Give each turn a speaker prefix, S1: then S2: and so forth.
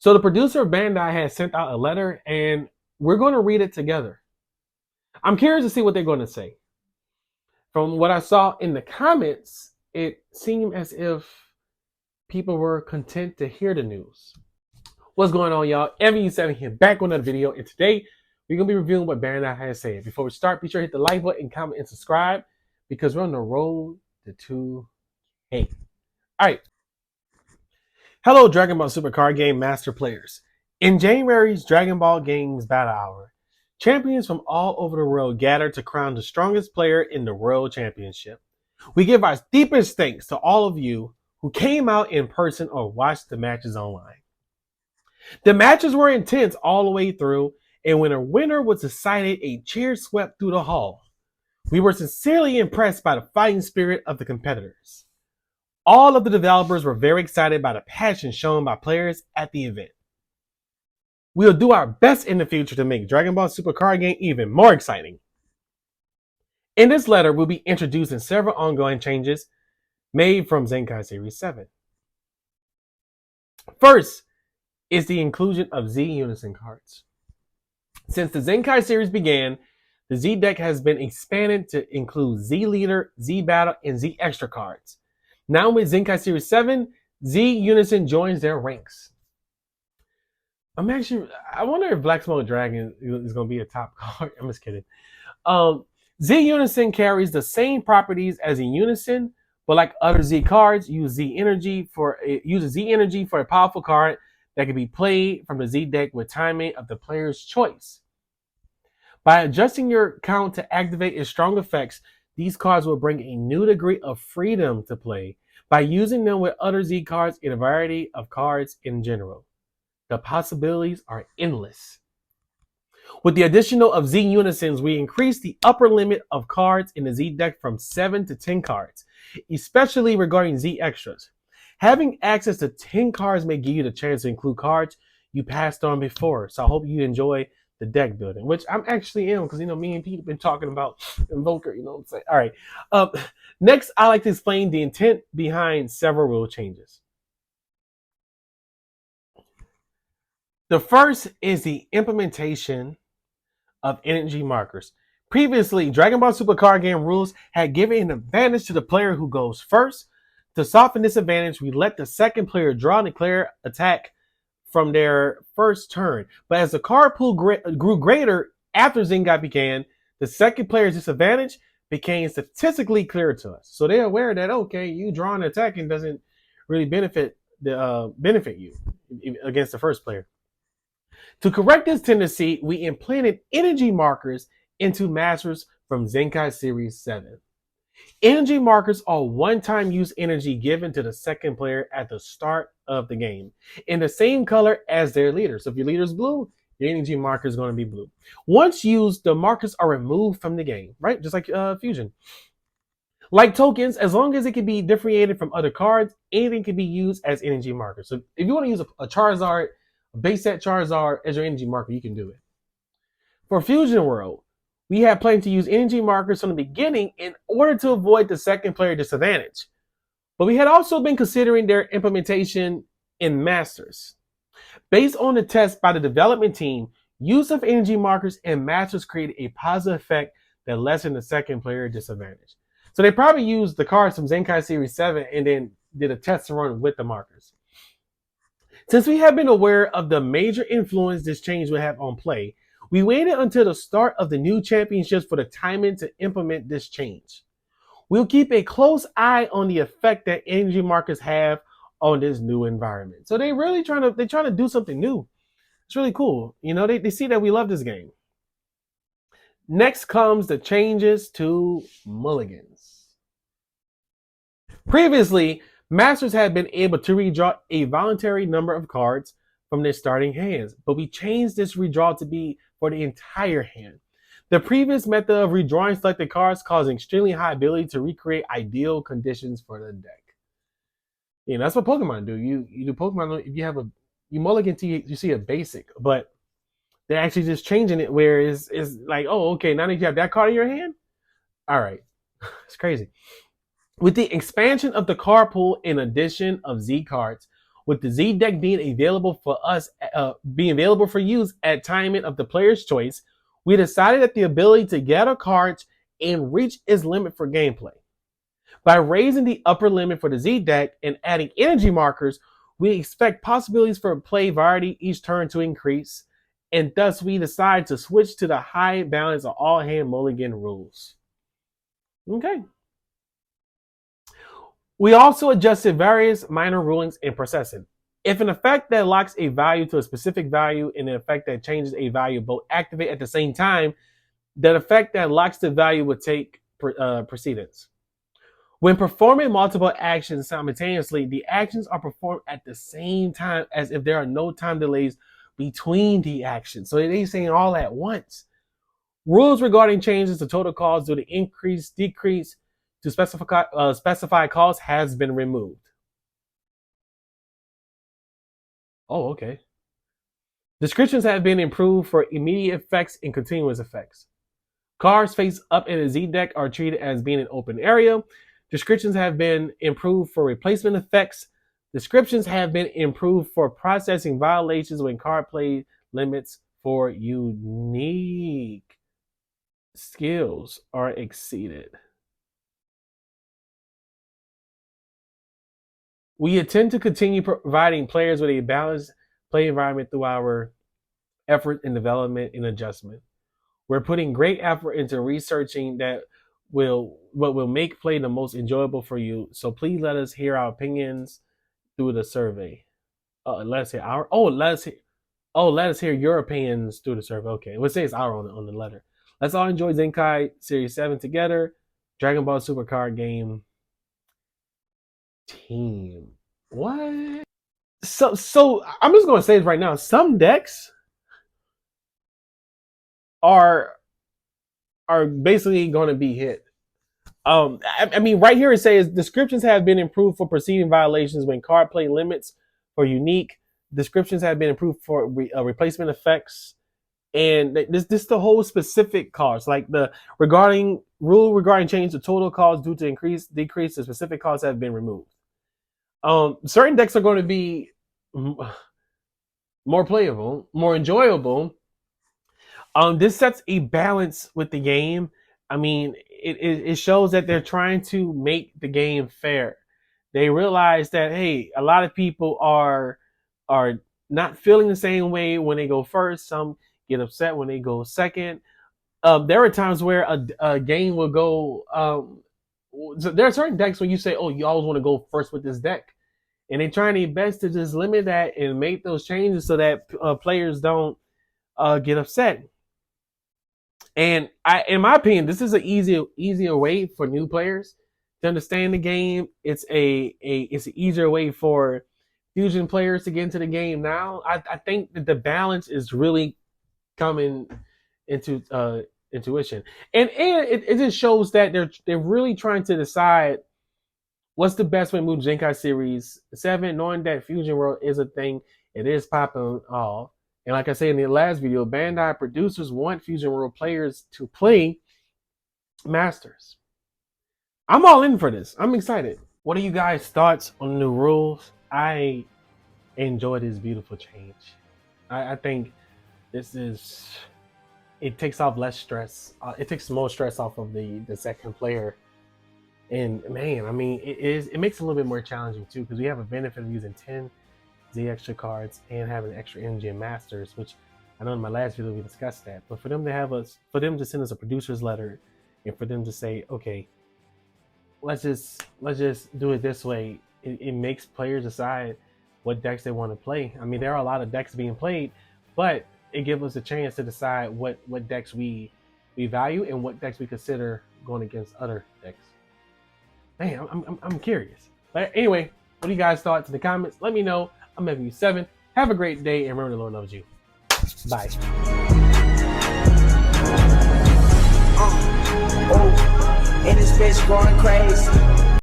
S1: So the producer of Bandai has sent out a letter, and we're going to read it together. I'm curious to see what they're going to say. From what I saw in the comments, it seemed as if people were content to hear the news. What's going on, y'all? Evan7 here, back with another video, and today we're going to be reviewing what Bandai has said. Before we start, be sure to hit the like button, comment, and subscribe, because we're on the road to 2K. Alright. Hello, Dragon Ball Super Card Game Master players. In January's Dragon Ball Games Battle Hour, champions from all over the world gathered to crown the strongest player in the World Championship. We give our deepest thanks to all of you who came out in person or watched the matches online. The matches were intense all the way through, and when a winner was decided, a cheer swept through the hall. We were sincerely impressed by the fighting spirit of the competitors. All of the developers were very excited by the passion shown by players at the event. We'll do our best in the future to make Dragon Ball Super Card Game even more exciting. In this letter, we'll be introducing several ongoing changes made from Zenkai Series 7. First is the inclusion of Z Unison cards. Since the Zenkai series began, the Z deck has been expanded to include Z Leader, Z Battle, and Z Extra cards. Now with Zenkai Series 7, Z Unison joins their ranks. I wonder if Black Smoke Dragon is going to be a top card. I'm just kidding. Z Unison carries the same properties as a Unison, but like other Z cards, uses Z energy for a powerful card that can be played from the Z deck with timing of the player's choice. By adjusting your count to activate its strong effects, these cards will bring a new degree of freedom to play by using them with other Z cards in a variety of cards in general. The possibilities are endless. With the addition of Z Unisons, we increase the upper limit of cards in the Z deck from 7 to 10 cards, especially regarding Z Extras. Having access to 10 cards may give you the chance to include cards you passed on before, so I hope you enjoy the deck building, which I'm actually in, because me and Pete have been talking about Invoker, what I'm saying. All right. Next, I like to explain the intent behind several rule changes. The first is the implementation of energy markers. Previously, Dragon Ball Super Card Game rules had given an advantage to the player who goes first. To soften this advantage, we let the second player draw and declare attack from their first turn. But as the card pool grew greater after Zenkai began, the second player's disadvantage became statistically clearer to us. So they're aware that, okay, you draw and attacking doesn't really benefit you against the first player. To correct this tendency, we implanted energy markers into Masters from Zenkai Series 7. Energy markers are one-time use energy given to the second player at the start of the game in the same color as their leader. So if your leader is blue, your energy marker is going to be blue. Once used, the markers are removed from the game, right? Just like Fusion. Like tokens, as long as it can be differentiated from other cards, anything can be used as energy markers. So if you want to use a Charizard, a base set Charizard as your energy marker, you can do it. For Fusion World, we had planned to use energy markers from the beginning in order to avoid the second player disadvantage. But we had also been considering their implementation in Masters. Based on the test by the development team, use of energy markers in Masters created a positive effect that lessened the second player disadvantage. So they probably used the cards from Zenkai Series 7 and then did a test run with the markers. Since we have been aware of the major influence this change will have on play, we waited until the start of the new championships for the timing to implement this change. We'll keep a close eye on the effect that energy markers have on this new environment. So they're really trying to do something new. It's really cool. They see that we love this game. Next comes the changes to mulligans. Previously, Masters had been able to redraw a voluntary number of cards from their starting hands, but we changed this redraw to be for the entire hand. The previous method of redrawing selected cards caused an extremely high ability to recreate ideal conditions for the deck. That's what Pokemon do. You do Pokemon, if you mulligan till you see a basic, but they're actually just changing it where it's like, oh, okay, now that you have that card in your hand, all right. It's crazy. With the expansion of the card pool in addition of Z cards, With the Z deck being available for use at time of the player's choice, we decided that the ability to gather cards and reach its limit for gameplay. By raising the upper limit for the Z deck and adding energy markers, we expect possibilities for play variety each turn to increase, and thus we decide to switch to the high balance of all hand mulligan rules. Okay. We also adjusted various minor rulings in processing. If an effect that locks a value to a specific value and an effect that changes a value both activate at the same time, that effect that locks the value would take precedence. When performing multiple actions simultaneously, the actions are performed at the same time as if there are no time delays between the actions. So it ain't saying all at once. Rules regarding changes to total cost due to increase, decrease to specify cost has been removed. Oh, okay. Descriptions have been improved for immediate effects and continuous effects. Cards face up in a Z deck are treated as being an open area. Descriptions have been improved for replacement effects. Descriptions have been improved for processing violations when card play limits for unique skills are exceeded. We intend to continue providing players with a balanced play environment through our effort in development and adjustment. We're putting great effort into researching what will make play the most enjoyable for you. So please let us hear our opinions through the survey. Let us hear your opinions through the survey. Okay, let's say it's our on the letter. Let's all enjoy Zenkai Series 7 together. Dragon Ball Super Card Game Team. What? So I'm just gonna say this right now. Some decks are basically going to be hit. I mean, right here it says descriptions have been improved for preceding violations when card play limits for unique. Descriptions have been improved for replacement effects, and this the whole specific cost, like the rule regarding change to total cost due to decrease the specific costs have been removed. Certain decks are going to be more playable, more enjoyable. This sets a balance with the game. I mean, it shows that they're trying to make the game fair. They realize that, hey, a lot of people are not feeling the same way when they go first. Some get upset when they go second. There are times where a game will go. So there are certain decks where you say, oh, you always want to go first with this deck. And they're trying their best to just limit that and make those changes so that players don't get upset. And in my opinion, this is an easier way for new players to understand the game. It's an easier way for Fusion players to get into the game now. I think that the balance is really coming into intuition, and it just shows that they're really trying to decide what's the best way to move Zenkai Series 7, knowing that Fusion World is a thing. It is popping off. And like I said in the last video, Bandai producers want Fusion World players to play Masters. I'm all in for this. I'm excited. What are you guys' thoughts on the new rules? I enjoy this beautiful change. I think it takes off less stress. It takes more stress off of the second player. And man, I mean, it makes it a little bit more challenging too, because we have a benefit of using 10 Z extra cards and having extra energy in Masters, which I know in my last video we discussed that. But for them to send us a producer's letter, and for them to say, okay, let's just do it this way, it makes players decide what decks they want to play. I mean, there are a lot of decks being played, but it gives us a chance to decide what decks we value and what decks we consider going against other decks. Man, I'm curious. But anyway, what do you guys thoughts in the comments? Let me know. I'm FU7. Have a great day, and remember the Lord loves you. Bye.
S2: And this bitch going crazy.